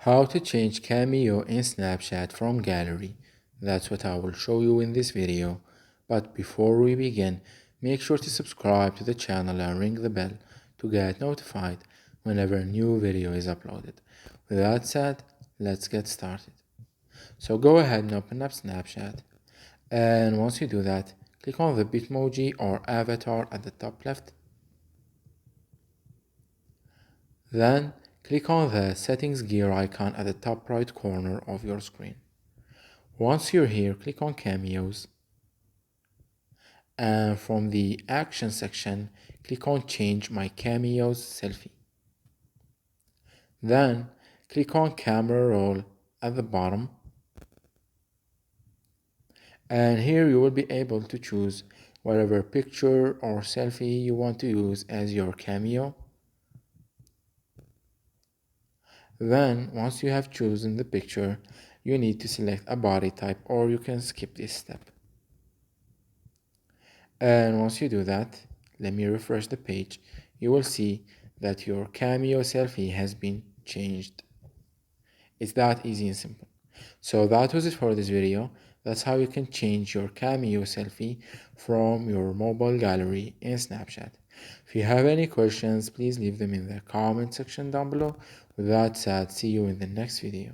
How to change Cameo in Snapchat from gallery. That's what I will show you in this video. But before we begin, make sure to subscribe to the channel and ring the bell to get notified whenever a new video is uploaded. With that said, let's get started. So go ahead and open up Snapchat. And once you do that, click on the Bitmoji or avatar at the top left. Then click on the settings gear icon at the top right corner of your screen. Once you're here, click on Cameos. And from the action section, click on Change My Cameos Selfie. Then click on Camera Roll at the bottom. And here you will be able to choose whatever picture or selfie you want to use as your cameo. Then, once you have chosen the picture, you need to select a body type, or you can skip this step. And once you do that, let me refresh the page, you will see that your Cameo selfie has been changed. It's that easy and simple. So that was it for this video. That's how you can change your Cameo selfie from your mobile gallery in Snapchat. If you have any questions, please leave them in the comment section down below. With that said, see you in the next video.